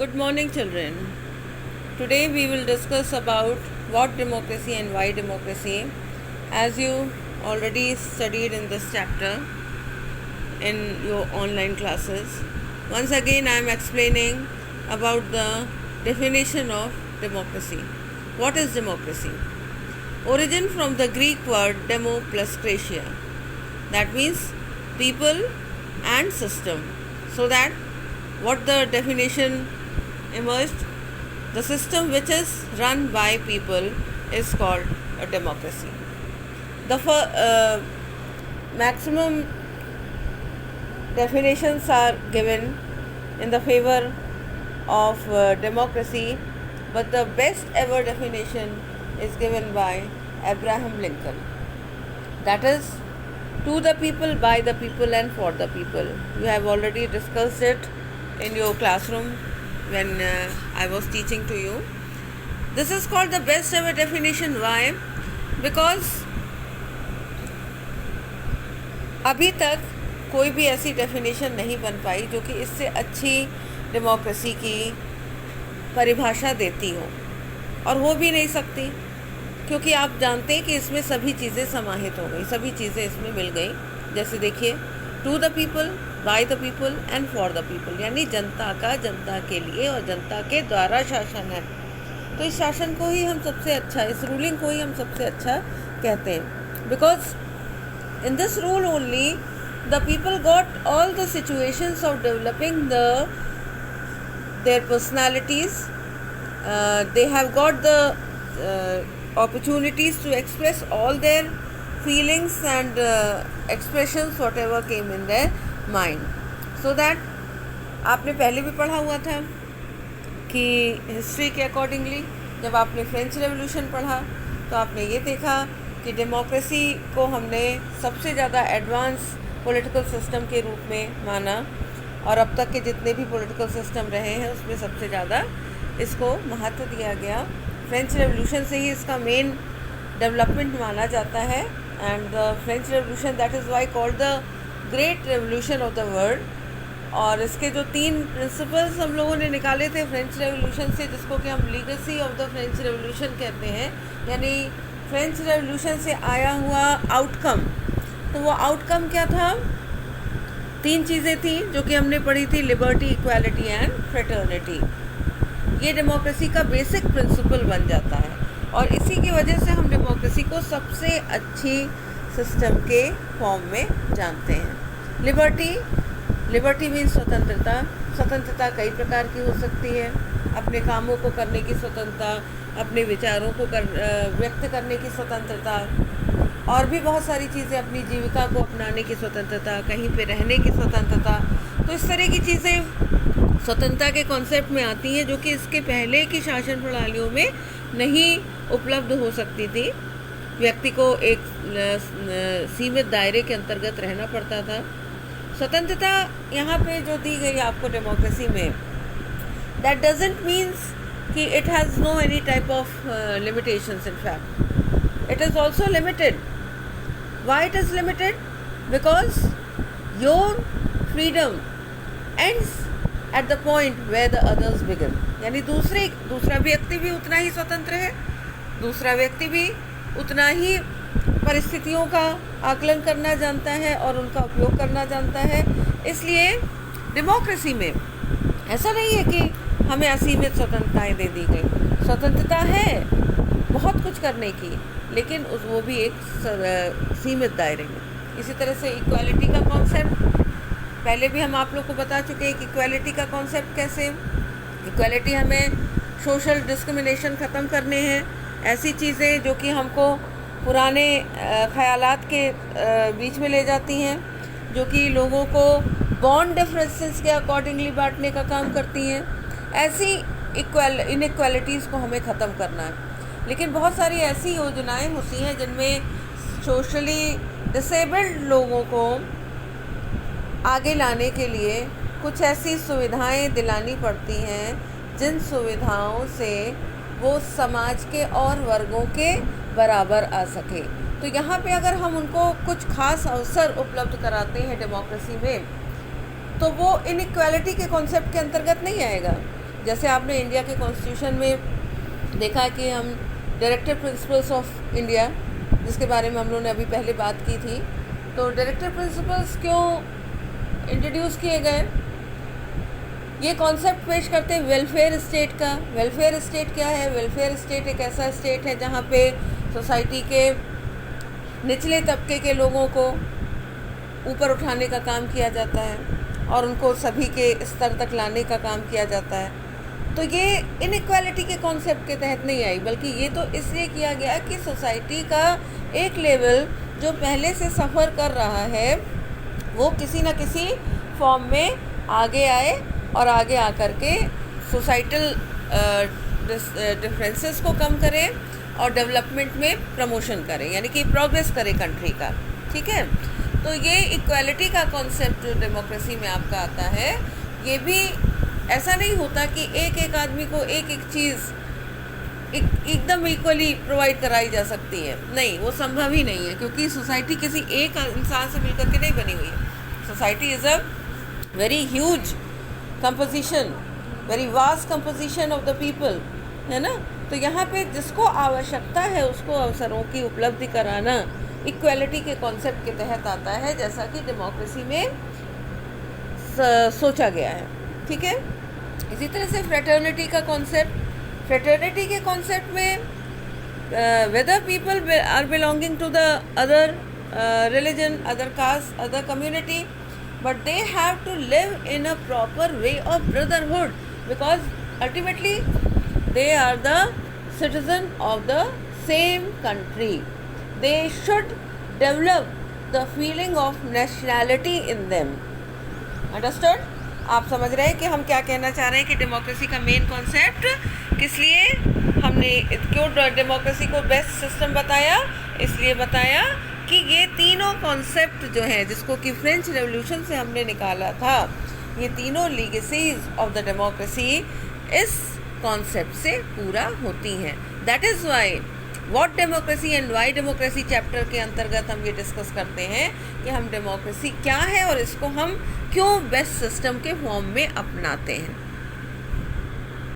Good morning, children. Today we will discuss about what democracy and why democracy. As you already studied in this chapter in your online classes, once again I am explaining about the definition of democracy. What is democracy? Origin from the Greek word demo plus kratia. That means people and system. So that what the definition emerged, the system which is run by people is called a democracy. The maximum definitions are given in the favor of democracy, but the best ever definition is given by Abraham Lincoln. That is, to the people, by the people and for the people. You have already discussed it in your classroom when I was teaching to you. This is called the best ever definition. Why? Because अभी तक कोई भी ऐसी definition नहीं बन पाई जो कि इससे अच्छी डेमोक्रेसी की परिभाषा देती हो, और हो भी नहीं सकती, क्योंकि आप जानते हैं कि इसमें सभी चीज़ें समाहित हो गई, सभी चीज़ें इसमें मिल गई. जैसे देखिए, to the people, by the people and for the people, यानी जनता का जनता के लिए और जनता के द्वारा शासन है. तो इस शासन को ही हम सबसे अच्छा, इस रूलिंग को ही हम सबसे अच्छा कहते हैं. Because in this rule only the people got all the situations of developing there personalities. They have got the opportunities to express all their feelings and expressions whatever came in their mind. So that आपने पहले भी पढ़ा हुआ था कि history के accordingly जब आपने फ्रेंच रेवोल्यूशन पढ़ा तो आपने ये देखा कि डेमोक्रेसी को हमने सबसे ज़्यादा एडवांस पॉलिटिकल सिस्टम के रूप में माना, और अब तक के जितने भी पॉलिटिकल सिस्टम रहे हैं उसमें सबसे ज़्यादा इसको महत्व दिया गया. फ्रेंच रेवोल्यूशन से ही इसका मेन डेवलपमेंट माना जाता है. And the French revolution, that is why called the great revolution of the world. और इसके जो 3 प्रिंसिपल्स हम लोगों ने निकाले थे फ्रेंच रेवोल्यूशन से, जिसको कि हम legacy of the French revolution कहते हैं, यानी फ्रेंच रेवोल्यूशन से आया हुआ आउटकम. तो वो आउटकम क्या था? 3 चीज़ें थी जो कि हमने पढ़ी थी: लिबर्टी, इक्वालिटी एंड फ्रेटर्निटी. ये डेमोक्रेसी का बेसिक प्रिंसिपल बन जाता है, और इसी की वजह से हम डेमोक्रेसी को सबसे अच्छी सिस्टम के फॉर्म में जानते हैं. लिबर्टी मीन्स स्वतंत्रता. स्वतंत्रता कई प्रकार की हो सकती है: अपने कामों को करने की स्वतंत्रता, अपने विचारों को व्यक्त करने की स्वतंत्रता, और भी बहुत सारी चीज़ें, अपनी जीविका को अपनाने की स्वतंत्रता, कहीं पे रहने की स्वतंत्रता. तो इस तरह की चीज़ें स्वतंत्रता के कॉन्सेप्ट में आती हैं, जो कि इसके पहले की शासन प्रणालियों में नहीं उपलब्ध हो सकती थी. व्यक्ति को एक सीमित दायरे के अंतर्गत रहना पड़ता था. स्वतंत्रता यहाँ पे जो दी गई आपको डेमोक्रेसी में, दैट डजंट मीन्स कि it has no any type of limitations. In fact it is also limited. Why it is limited? Because your freedom ends at the point where the others begin. यानी दूसरा व्यक्ति भी उतना ही स्वतंत्र है, दूसरा व्यक्ति भी उतना ही परिस्थितियों का आकलन करना जानता है और उनका उपयोग करना जानता है. इसलिए डेमोक्रेसी में ऐसा नहीं है कि हमें असीमित स्वतंत्रताएं दे दी गई. स्वतंत्रता है बहुत कुछ करने की, लेकिन वो भी एक सीमित दायरे में. इसी तरह से इक्वालिटी का कॉन्सेप्ट पहले भी हम आप लोग को बता चुके हैं कि इक्वालिटी का कॉन्सेप्ट कैसे. इक्वालिटी हमें सोशल डिस्क्रिमिनेशन ख़त्म करने हैं. ऐसी चीज़ें जो कि हमको पुराने ख़यालात के बीच में ले जाती हैं, जो कि लोगों को बॉन्ड डिफरेंसेस के अकॉर्डिंगली बांटने का काम करती हैं, ऐसी इनइक्वालिटीज़ को हमें ख़त्म करना है. लेकिन बहुत सारी ऐसी योजनाएं होती हैं जिनमें सोशली डिसेबल्ड लोगों को आगे लाने के लिए कुछ ऐसी सुविधाएं दिलानी पड़ती हैं जिन सुविधाओं से वो समाज के और वर्गों के बराबर आ सके. तो यहाँ पे अगर हम उनको कुछ खास अवसर उपलब्ध कराते हैं डेमोक्रेसी में, तो वो इनइक्वालिटी के कॉन्सेप्ट के अंतर्गत नहीं आएगा. जैसे आपने इंडिया के कॉन्स्टिट्यूशन में देखा कि हम डायरेक्टर प्रिंसिपल्स ऑफ इंडिया, जिसके बारे में हम लोगों ने अभी पहले बात की थी, तो डायरेक्टर प्रिंसिपल्स क्यों इंट्रोड्यूस किए गए? ये कॉन्सेप्ट पेश करते हैं वेलफेयर स्टेट का। वेलफेयर स्टेट क्या है? वेलफेयर स्टेट एक ऐसा स्टेट है जहाँ पे सोसाइटी के निचले तबके के लोगों को ऊपर उठाने का काम किया जाता है और उनको सभी के स्तर तक लाने का काम किया जाता है। तो ये इनइक्वालिटी के कॉन्सेप्ट के तहत नहीं आई, बल्कि ये तो इसलिए किया गया कि सोसाइटी का एक लेवल जो पहले से सफ़र कर रहा है वो किसी न किसी फॉर्म में आगे आए और आगे आकर के सोसाइटल डिफरेंसेस को कम करें और डेवलपमेंट में प्रमोशन करें, यानी कि प्रोग्रेस करे कंट्री का। ठीक है, तो ये इक्वालिटी का कॉन्सेप्ट जो डेमोक्रेसी में आपका आता है, ये भी ऐसा नहीं होता कि एक एक आदमी को एक एक चीज़ एकदम इक्वली प्रोवाइड कराई जा सकती है। नहीं, वो संभव ही नहीं है, क्योंकि सोसाइटी किसी एक इंसान से मिलकर के नहीं बनी हुई है। Society is a very huge composition, very vast composition of the people, है ना। तो यहाँ पे जिसको आवश्यकता है उसको अवसरों की उपलब्धि कराना इक्वालिटी के कॉन्सेप्ट के तहत आता है, जैसा कि डेमोक्रेसी में सोचा गया है। ठीक है, इसी तरह से फ्रेटर्निटी का कॉन्सेप्ट, फ्रेटर्निटी के कॉन्सेप्ट में whether people are belonging to the other religion, other caste, other community, but they have to live in a proper way of brotherhood, because ultimately they are the citizen of the same country. They should develop the feeling of nationality in them. Understood? आप समझ रहे हैं कि हम क्या कहना चाह रहे हैं कि डेमोक्रेसी का मेन कॉन्सेप्ट किस लिए हमने क्यों डेमोक्रेसी को बेस्ट सिस्टम बताया? इसलिए बताया कि ये तीनों कॉन्सेप्ट जो हैं, जिसको कि फ्रेंच रेवोल्यूशन से हमने निकाला था, ये तीनों लीगेसीज ऑफ द डेमोक्रेसी इस कॉन्सेप्ट से पूरा होती हैं। That is why what democracy and Y democracy chapter के अंतर्गत हम ये डिस्कस करते हैं कि हम डेमोक्रेसी क्या है और इसको हम क्यों बेस्ट सिस्टम के फॉर्म में अपनाते हैं।